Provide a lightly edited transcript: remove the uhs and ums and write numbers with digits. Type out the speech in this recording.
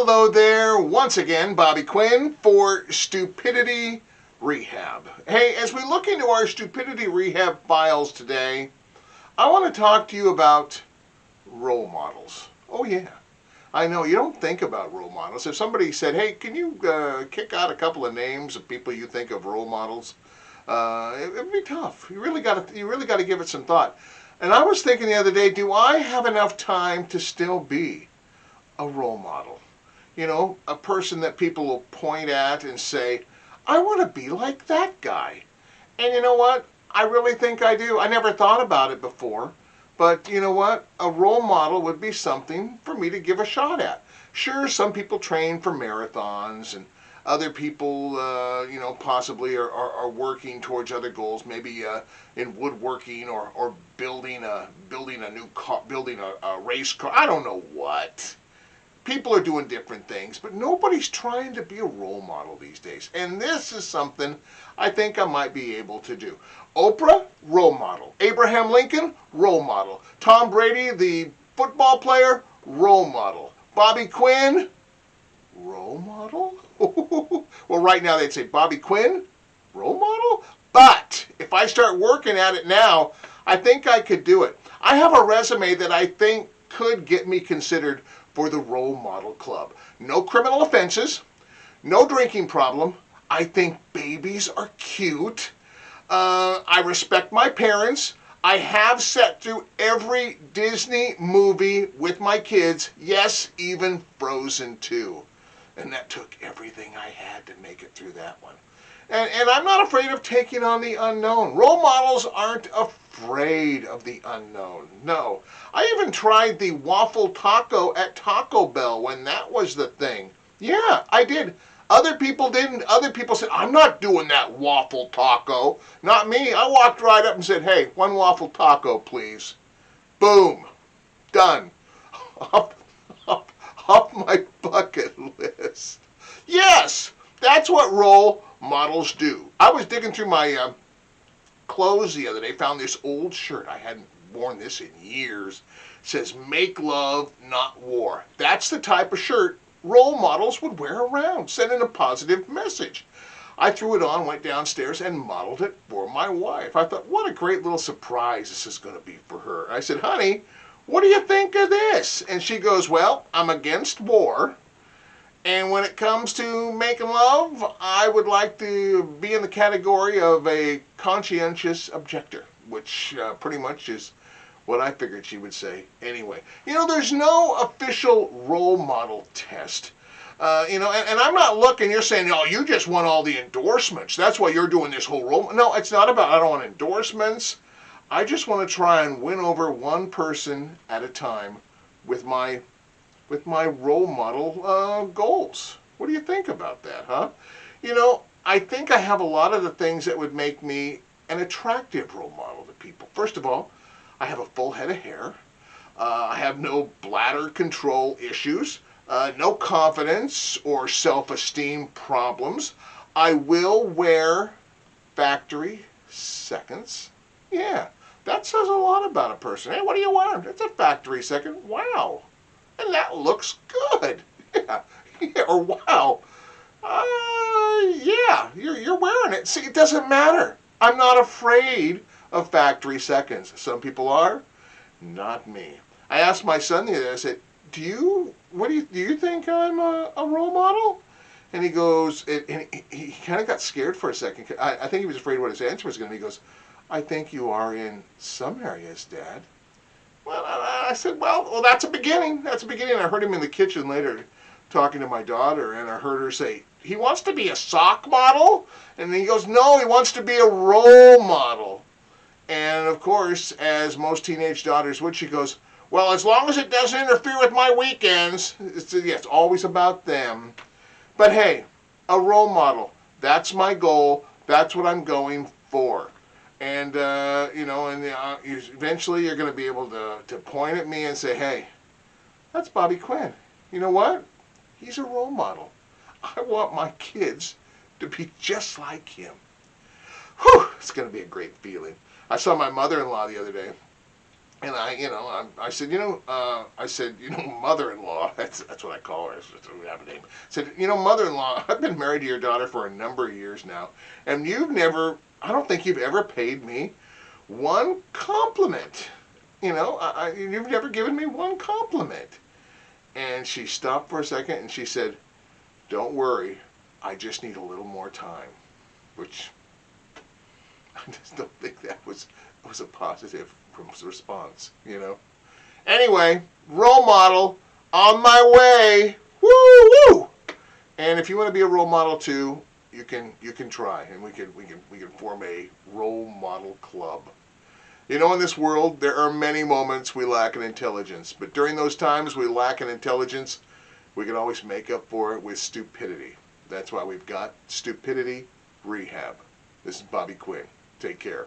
Hello there, once again, Bobby Quinn for Stupidity Rehab. Hey, as we look into our Stupidity Rehab files today, I want to talk to you about role models. Oh yeah, I know you don't think about role models. If somebody said, hey, can you kick out a couple of names of people you think of role models, it'd be tough. You really got to give it some thought. And I was thinking the other day, do I have enough time to still be a role model? You know, a person that people will point at and say, I want to be like that guy. And you know what? I really think I do. I never thought about it before. But you know what? A role model would be something for me to give a shot at. Sure, some people train for marathons, and other people, possibly are working towards other goals, maybe in woodworking or building a new car, building a race car. I don't know what. People are doing different things, but nobody's trying to be a role model these days. And this is something I think I might be able to do. Oprah, role model. Abraham Lincoln, role model. Tom Brady, the football player, role model. Bobby Quinn, role model? Well, right now they'd say Bobby Quinn, role model? But if I start working at it now, I think I could do it. I have a resume that I think could get me considered for the role model club. No criminal offenses, no drinking problem. I think babies are cute. I respect my parents. I have sat through every Disney movie with my kids. Yes, even Frozen 2. And that took everything I had to make it through that one. And I'm not afraid of taking on the unknown. Role models aren't afraid of the unknown. No. I even tried the waffle taco at Taco Bell when that was the thing. Yeah, I did. Other people didn't. Other people said, I'm not doing that waffle taco. Not me. I walked right up and said, hey, one waffle taco, please. Boom. Done. Off my bucket list. Yes, that's what role models do. I was digging through my clothes the other day, found this old shirt. I hadn't worn this in years. It says, make love, not war. That's the type of shirt role models would wear around, sending a positive message. I threw it on, went downstairs, and modeled it for my wife. I thought, what a great little surprise this is going to be for her. I said, honey, what do you think of this? And she goes, well, I'm against war. And when it comes to making love, I would like to be in the category of a conscientious objector, which pretty much is what I figured she would say anyway. You know, there's no official role model test. And I'm not looking, you're saying, oh, you just want all the endorsements. That's why you're doing this whole role. No, it's not about, I don't want endorsements. I just want to try and win over one person at a time with my role model goals. What do you think about that, huh? You know, I think I have a lot of the things that would make me an attractive role model to people. First of all, I have a full head of hair. I have no bladder control issues, no confidence or self-esteem problems. I will wear factory seconds. Yeah, that says a lot about a person. Hey, what are you wearing? It's a factory second. Wow. And that looks good. Yeah, or wow. Yeah, you're wearing it. See, it doesn't matter. I'm not afraid of factory seconds. Some people are, not me. I asked my son the other day, I said, do you think I'm a role model? And he goes, and he kind of got scared for a second. I think he was afraid what his answer was going to be. He goes, I think you are in some areas, Dad. Well, I said, well, that's a beginning. That's a beginning. I heard him in the kitchen later talking to my daughter, and I heard her say, he wants to be a sock model? And he goes, no, he wants to be a role model. And, of course, as most teenage daughters would, she goes, well, as long as it doesn't interfere with my weekends. It's always about them. But, hey, a role model. That's my goal. That's what I'm going for. And, eventually you're going to be able to point at me and say, hey, that's Bobby Quinn. You know what? He's a role model. I want my kids to be just like him. Whew, it's going to be a great feeling. I saw my mother-in-law the other day. And I said, mother-in-law. That's what I call her. That's what we have a name. I said, mother-in-law, I've been married to your daughter for a number of years now, and I don't think you've ever paid me one compliment. You've never given me one compliment. And she stopped for a second and she said, "Don't worry, I just need a little more time," which I just don't think that was a positive response. Anyway, role model on my way. Woo woo! And if you want to be a role model too, you can try, and we can form a role model club. In this world, there are many moments we lack in intelligence, but during those times we lack in intelligence, we can always make up for it with stupidity. That's why we've got Stupidity Rehab. This is Bobby Quinn. Take care.